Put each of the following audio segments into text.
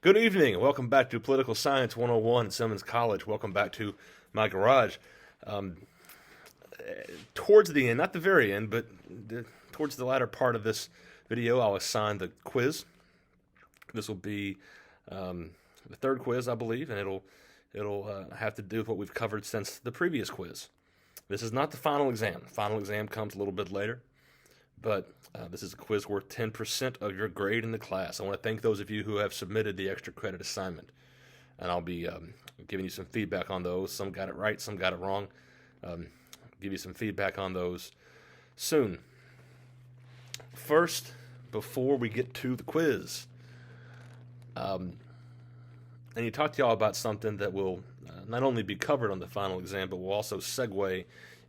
Good evening, and welcome back to Political Science 101 at Simmons College. Welcome back to my garage. Um, Towards the end, not the very end, but towards the latter part of this video, I'll assign the quiz. This will be the third quiz, I believe, and it'll have to do with what we've covered since the previous quiz. This is not the final exam. The final exam comes a little bit later, but this is a quiz worth 10% of your grade in the class. I want to thank those of you who have submitted the extra credit assignment, and I'll be giving you some feedback on those. Some got it right, some got it wrong. Give you some feedback on those soon. First, before we get to the quiz, I need to talk to y'all about something that will not only be covered on the final exam, but will also segue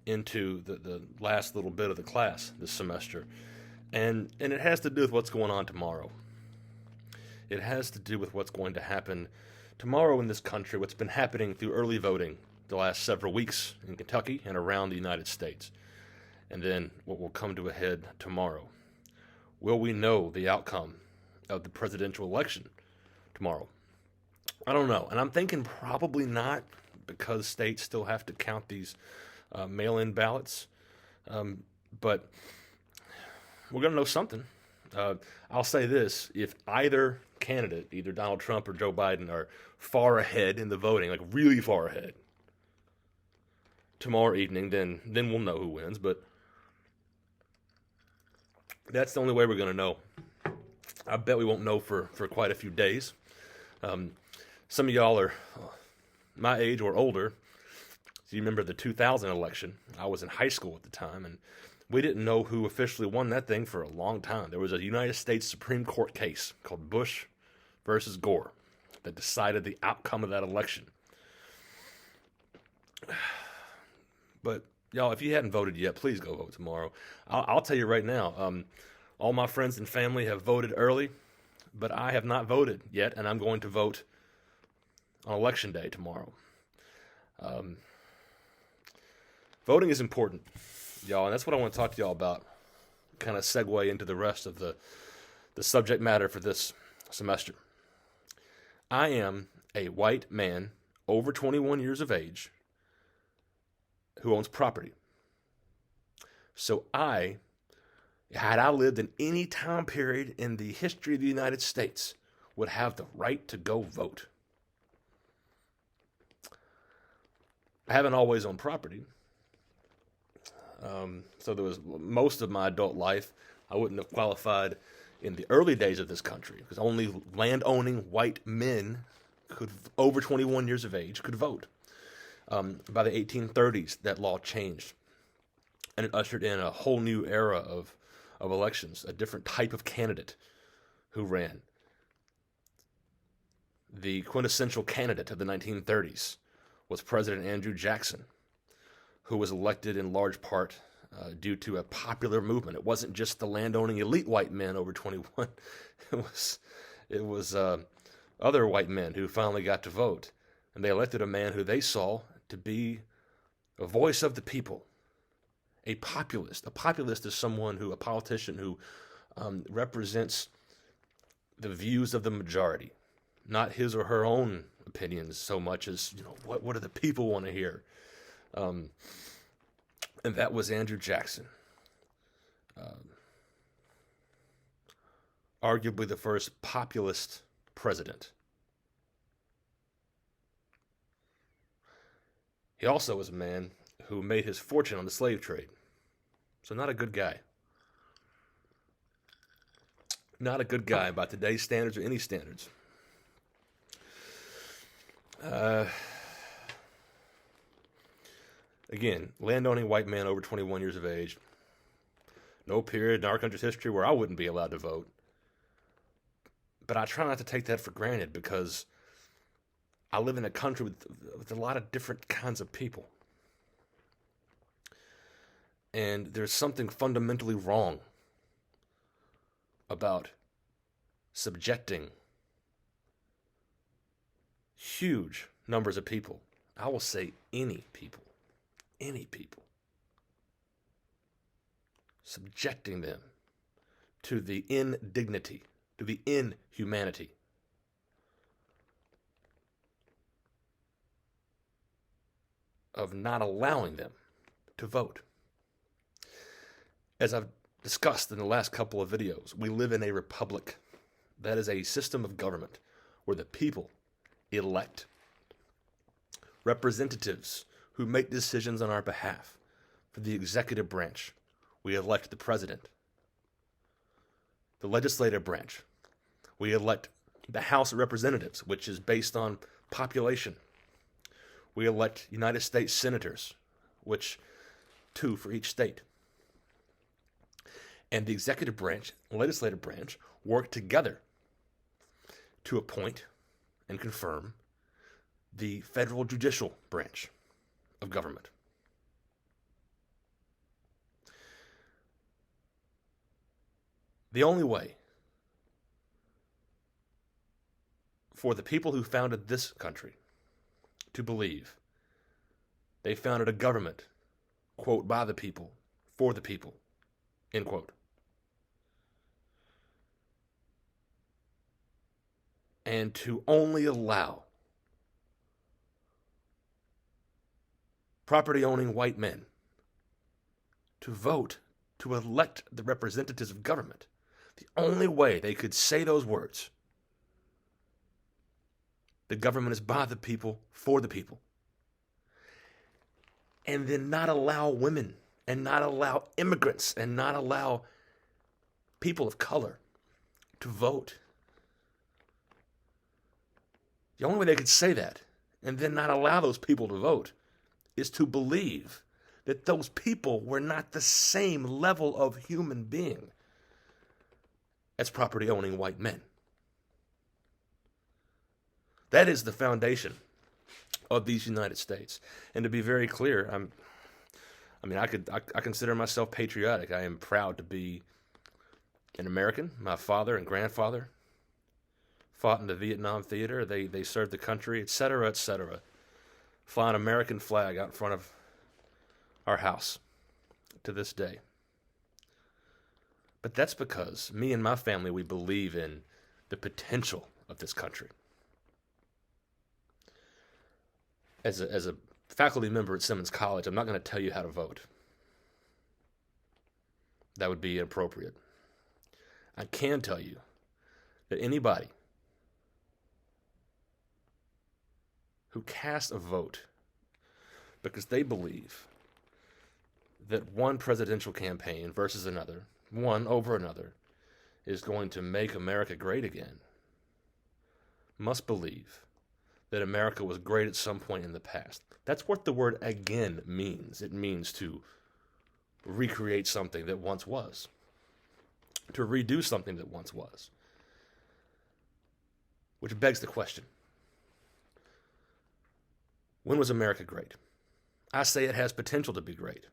into the last little bit of the class this semester. And it has to do with what's going on tomorrow. It has to do with what's going to happen tomorrow in this country, what's been happening through early voting the last several weeks in Kentucky and around the United States. And then what will come to a head tomorrow. Will we know the outcome of the presidential election tomorrow? I don't know. And I'm thinking probably not, because states still have to count these mail-in ballots. But we're going to know something. I'll say this: if either candidate, either Donald Trump or Joe Biden, are far ahead in the voting, like really far ahead, tomorrow evening, then we'll know who wins. But that's the only way we're going to know. I bet we won't know for quite a few days. Some of y'all are my age or older. So you remember the 2000 election. I was in high school at the time, and we didn't know who officially won that thing for a long time. There was a United States Supreme Court case called Bush versus Gore that decided the outcome of that election. But y'all, if you hadn't voted yet, please go vote tomorrow. I'll tell you right now, all my friends and family have voted early, but I have not voted yet, and I'm going to vote on Election Day tomorrow. Voting is important, y'all, and that's what I want to talk to y'all about. Kind of segue into the rest of the subject matter for this semester. I am a white man over 21 years of age who owns property. So had I lived in any time period in the history of the United States, would have the right to go vote. I haven't always owned property. So there was most of my adult life, I wouldn't have qualified in the early days of this country, because only land-owning white men over 21 years of age could vote. By the 1830s, that law changed, and it ushered in a whole new era of elections, a different type of candidate who ran. The quintessential candidate of the 1930s was President Andrew Jackson, who was elected in large part due to a popular movement. It wasn't just the landowning elite white men over 21. It was other white men who finally got to vote, and they elected a man who they saw to be a voice of the people, a populist. A populist is a politician who represents the views of the majority, not his or her own opinions so much as, what do the people want to hear? And that was Andrew Jackson. Arguably the first populist president. He also was a man who made his fortune on the slave trade. So not a good guy. Not a good guy by today's standards or any standards. Again, landowning white man over 21 years of age. No period in our country's history where I wouldn't be allowed to vote. But I try not to take that for granted, because I live in a country with a lot of different kinds of people. And there's something fundamentally wrong about subjecting huge numbers of people, I will say any people, subjecting them to the indignity, to the inhumanity of not allowing them to vote. As I've discussed in the last couple of videos, we live in a republic. That is a system of government where the people elect representatives who make decisions on our behalf. For the executive branch, we elect the president. The legislative branch, we elect the House of Representatives, which is based on population. We elect United States senators, which 2 for each state. And the executive branch and legislative branch work together to appoint and confirm the federal judicial branch of government. The only way for the people who founded this country to believe they founded a government, quote, by the people, for the people, end quote, and to only allow property-owning white men to vote to elect the representatives of government, the only way they could say those words, the government is by the people, for the people, and then not allow women and not allow immigrants and not allow people of color to vote. The only way they could say that and then not allow those people to vote is to believe that those people were not the same level of human being as property-owning white men. That is the foundation of these United States. And to be very clear, I consider myself patriotic. I am proud to be an American. My father and grandfather fought in the Vietnam theater. They served the country, etc., etc. Fly an American flag out in front of our house to this day. But that's because me and my family, we believe in the potential of this country. As a faculty member at Simmons College, I'm not going to tell you how to vote. That would be inappropriate. I can tell you that anybody who casts a vote because they believe that one presidential campaign versus another, one over another, is going to make America great again, must believe that America was great at some point in the past. That's what the word again means. It means to recreate something that once was, to redo something that once was. Which begs the question, when was America great? I say it has potential to be great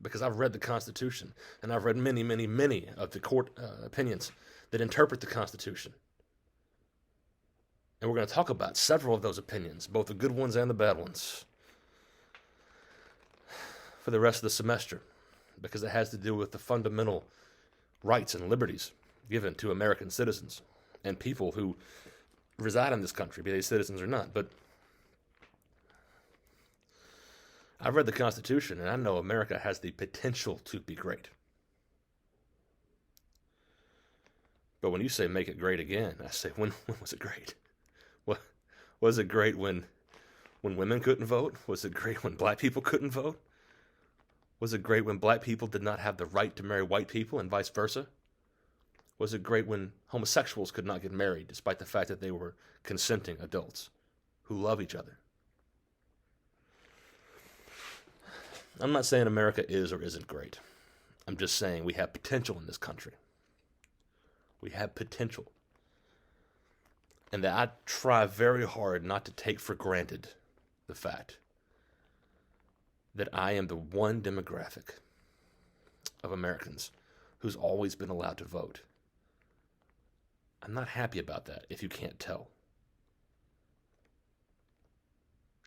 because I've read the Constitution and I've read many, many, many of the court opinions that interpret the Constitution. And we're going to talk about several of those opinions, both the good ones and the bad ones, for the rest of the semester, because it has to do with the fundamental rights and liberties given to American citizens and people who reside in this country, be they citizens or not. But I've read the Constitution, and I know America has the potential to be great. But when you say make it great again, I say, when was it great? What, was it great when women couldn't vote? Was it great when black people couldn't vote? Was it great when black people did not have the right to marry white people and vice versa? Was it great when homosexuals could not get married despite the fact that they were consenting adults who love each other? I'm not saying America is or isn't great. I'm just saying we have potential in this country. We have potential. And that I try very hard not to take for granted the fact that I am the one demographic of Americans who's always been allowed to vote. I'm not happy about that, if you can't tell.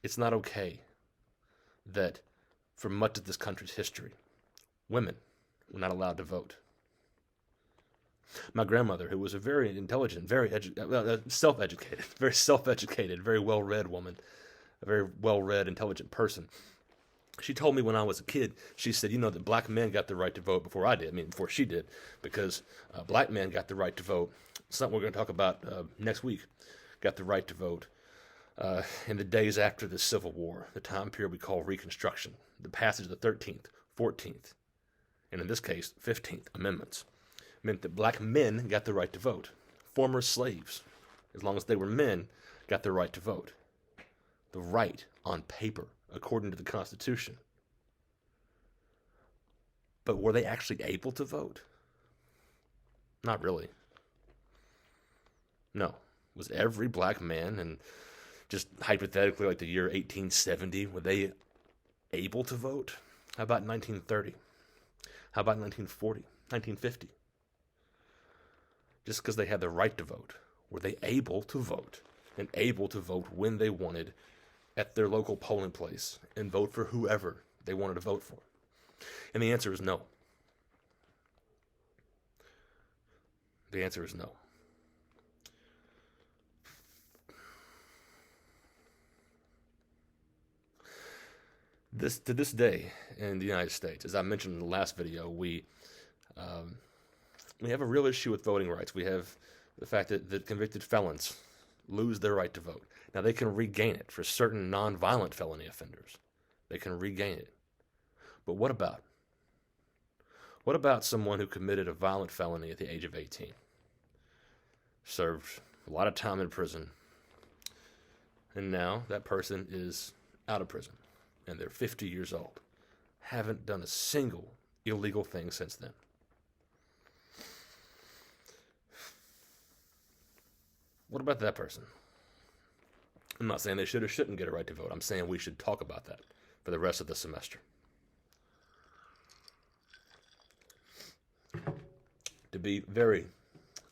It's not okay that for much of this country's history, women were not allowed to vote. My grandmother, who was a very intelligent, very self-educated, very well-read woman, a very well-read, intelligent person, She told me when I was a kid, she said, that black men got the right to vote before I did. I mean, before she did, because black men got the right to vote. Something we're going to talk about next week. Got the right to vote in the days after the Civil War, the time period we call Reconstruction, the passage of the 13th, 14th, and in this case, 15th Amendments, meant that black men got the right to vote. Former slaves, as long as they were men, got the right to vote. The right on paper, according to the Constitution. But were they actually able to vote? Not really. No. Was every black man, and just hypothetically like the year 1870, were they able to vote? How about 1930? How about 1940, 1950? Just because they had the right to vote, were they able to vote, and able to vote when they wanted at their local polling place and vote for whoever they wanted to vote for? And the answer is no. The answer is no. To this day in the United States, as I mentioned in the last video, we have a real issue with voting rights. We have the fact that convicted felons lose their right to vote. Now, they can regain it for certain nonviolent felony offenders. They can regain it. But what about? What about someone who committed a violent felony at the age of 18? Served a lot of time in prison. And now that person is out of prison. And they're 50 years old. Haven't done a single illegal thing since then. What about that person? I'm not saying they should or shouldn't get a right to vote. I'm saying we should talk about that for the rest of the semester. To be very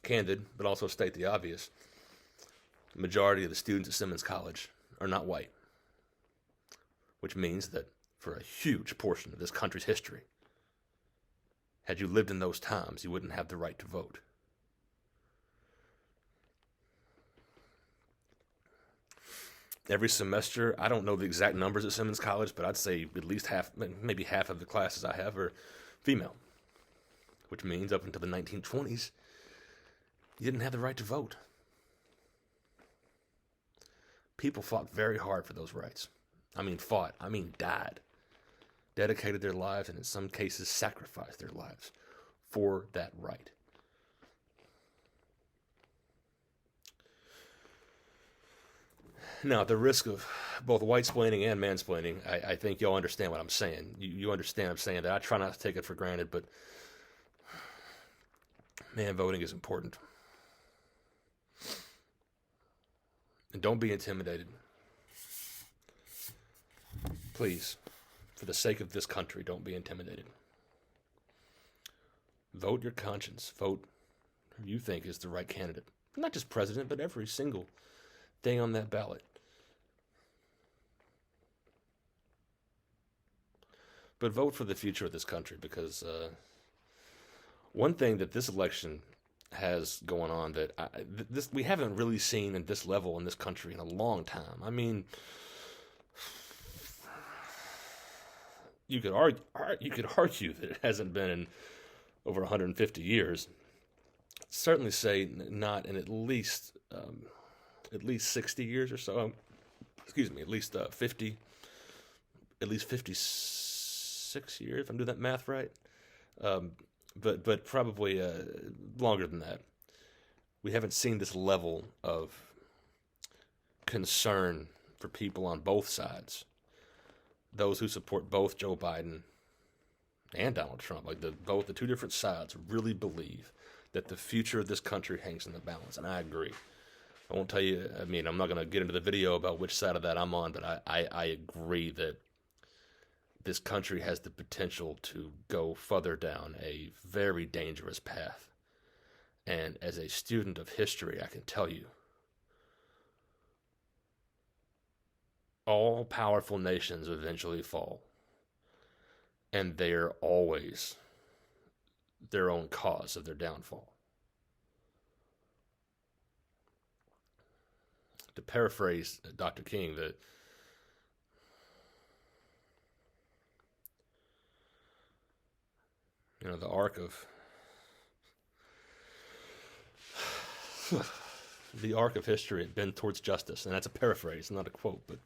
candid, but also state the obvious, the majority of the students at Simmons College are not white, which means that for a huge portion of this country's history, had you lived in those times, you wouldn't have the right to vote. Every semester, I don't know the exact numbers at Simmons College, but I'd say at least half, maybe half of the classes I have are female, which means up until the 1920s, you didn't have the right to vote. People fought very hard for those rights. I mean died. Dedicated their lives, and in some cases sacrificed their lives for that right. Now, at the risk of both white-splaining and mansplaining, I think y'all understand what I'm saying. You understand I'm saying that. I try not to take it for granted, but man, voting is important. And don't be intimidated. Please, for the sake of this country, don't be intimidated. Vote your conscience. Vote who you think is the right candidate. Not just president, but every single thing on that ballot. But vote for the future of this country, because one thing that this election has going on that we haven't really seen at this level in this country in a long time. I mean, you could argue that it hasn't been in over 150 years. Certainly say not in at least 60 years or so. Excuse me, at least 56 years, if I'm doing that math right. But probably longer than that. We haven't seen this level of concern for people on both sides. Those who support both Joe Biden and Donald Trump, like both the two different sides, really believe that the future of this country hangs in the balance, and I agree. I won't tell you, I mean, I'm not going to get into the video about which side of that I'm on, but I agree that this country has the potential to go further down a very dangerous path. And as a student of history, I can tell you, all powerful nations eventually fall. And they are always their own cause of their downfall. To paraphrase Dr. King, the arc of the arc of history had been towards justice, and that's a paraphrase, not a quote, but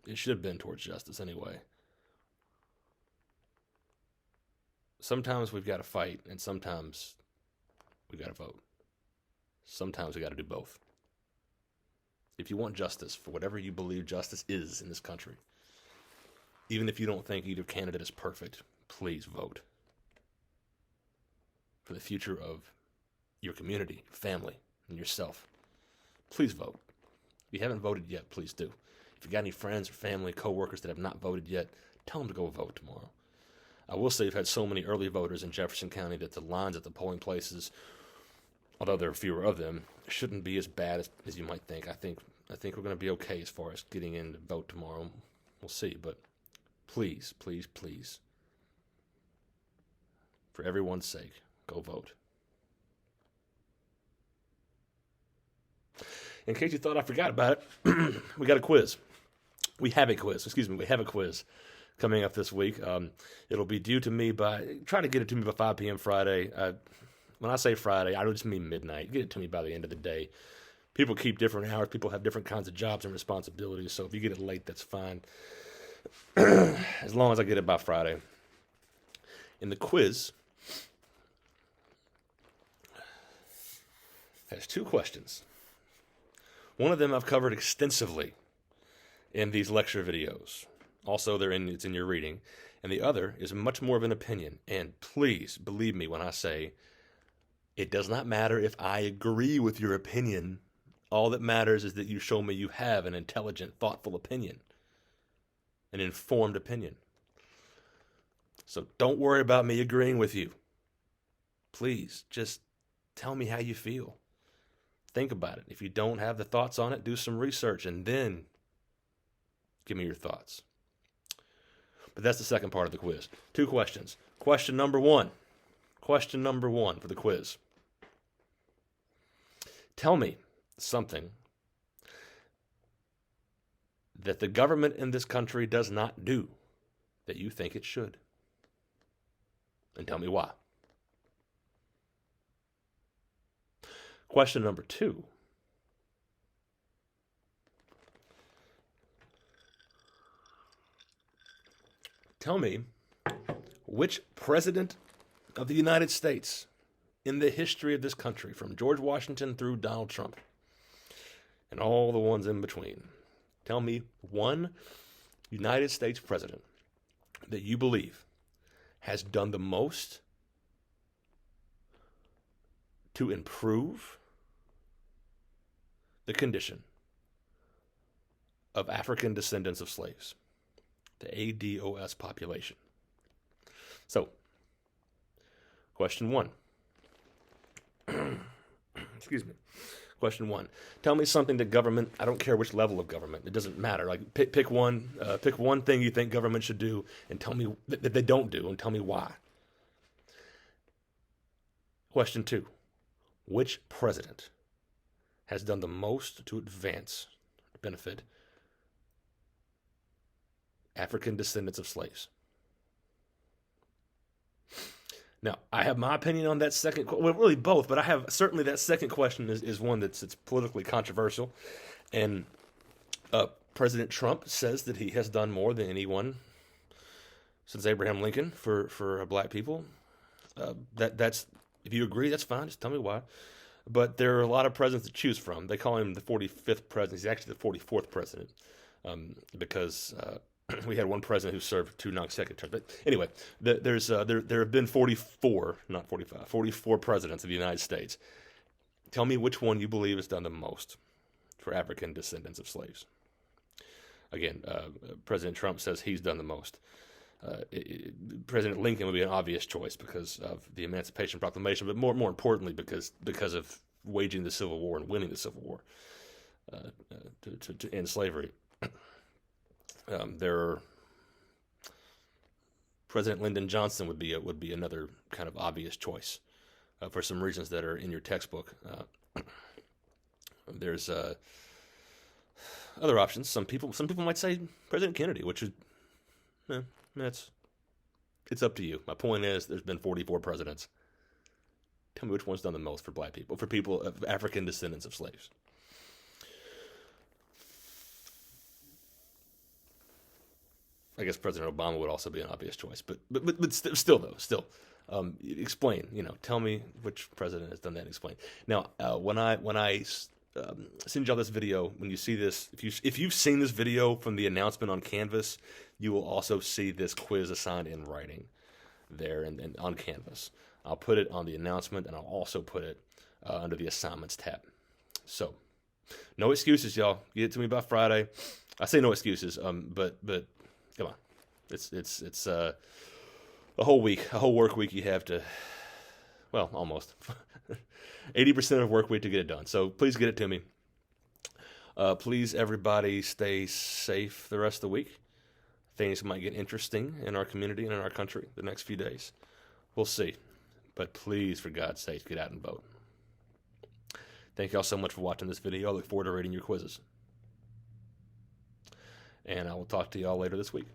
it should have been towards justice anyway. Sometimes we've got to fight, and sometimes we've got to vote. Sometimes we got to do both. If you want justice for whatever you believe justice is in this country, even if you don't think either candidate is perfect, please vote. For the future of your community, your family, and yourself. Please vote. If you haven't voted yet, please do. If you got any friends or family, coworkers that have not voted yet, tell them to go vote tomorrow. I will say we've had so many early voters in Jefferson County that the lines at the polling places, although there are fewer of them, shouldn't be as bad as you might think. I think we're going to be okay as far as getting in to vote tomorrow. We'll see, but please, please, please, for everyone's sake, go vote. In case you thought I forgot about it, we got a quiz. We have a quiz coming up this week. It'll be due to me try to get it to me by 5 p.m. Friday. When I say Friday, I just mean midnight. Get it to me by the end of the day. People keep different hours. People have different kinds of jobs and responsibilities. So if you get it late, that's fine. As long as I get it by Friday. In the quiz, has 2 questions. One of them I've covered extensively in these lecture videos. Also, it's in your reading. And the other is much more of an opinion. And please believe me when I say it does not matter if I agree with your opinion. All that matters is that you show me you have an intelligent, thoughtful opinion. An informed opinion. So don't worry about me agreeing with you. Please, just tell me how you feel. Think about it. If you don't have the thoughts on it, do some research and then give me your thoughts. But that's the second part of the quiz. 2 questions. Question number one for the quiz. Tell me something that the government in this country does not do that you think it should. And tell me why. Question number 2. Tell me which president of the United States in the history of this country, from George Washington through Donald Trump, and all the ones in between, tell me one United States president that you believe has done the most to improve the condition of African descendants of slaves, the ADOS population. So, question 1. Excuse me. Question 1. Tell me something that government, I don't care which level of government, it doesn't matter. Like pick one thing you think government should do and tell me that they don't do and tell me why. Question 2. Which president has done the most to advance, benefit African descendants of slaves? Now, I have my opinion on that second, well, really both, but I have certainly that second question is one it's politically controversial. And President Trump says that he has done more than anyone since Abraham Lincoln for black people. That's, if you agree, that's fine. Just tell me why. But there are a lot of presidents to choose from. They call him the 45th president. He's actually the 44th president because we had one president who served 2 non-consecutive terms. But anyway, there have been 44, not 45, 44 presidents of the United States. Tell me which one you believe has done the most for African descendants of slaves. Again, President Trump says he's done the most. President Lincoln would be an obvious choice because of the Emancipation Proclamation, but more importantly because of waging the Civil War and winning the Civil War to end slavery. President Lyndon Johnson would be another kind of obvious choice for some reasons that are in your textbook. There's other options. Some people might say President Kennedy, which is It's up to you. My point is, there's been 44 presidents. Tell me which one's done the most for black people, for people of African descendants of slaves. I guess President Obama would also be an obvious choice, but still though, explain. Tell me which president has done that. And explain. Now, when I send y'all this video, when you see this, if you've seen this video from the announcement on Canvas, you will also see this quiz assigned in writing there and on Canvas. I'll put it on the announcement, and I'll also put it under the assignments tab. So, no excuses, y'all. Get it to me by Friday. I say no excuses, but come on, it's a whole week, a whole work week. You have to, well, almost 80% of work week to get it done. So please get it to me. Please, everybody, stay safe the rest of the week. Things might get interesting in our community and in our country the next few days. We'll see. But please, for God's sake, get out and vote. Thank y'all so much for watching this video. I look forward to reading your quizzes. And I will talk to y'all later this week.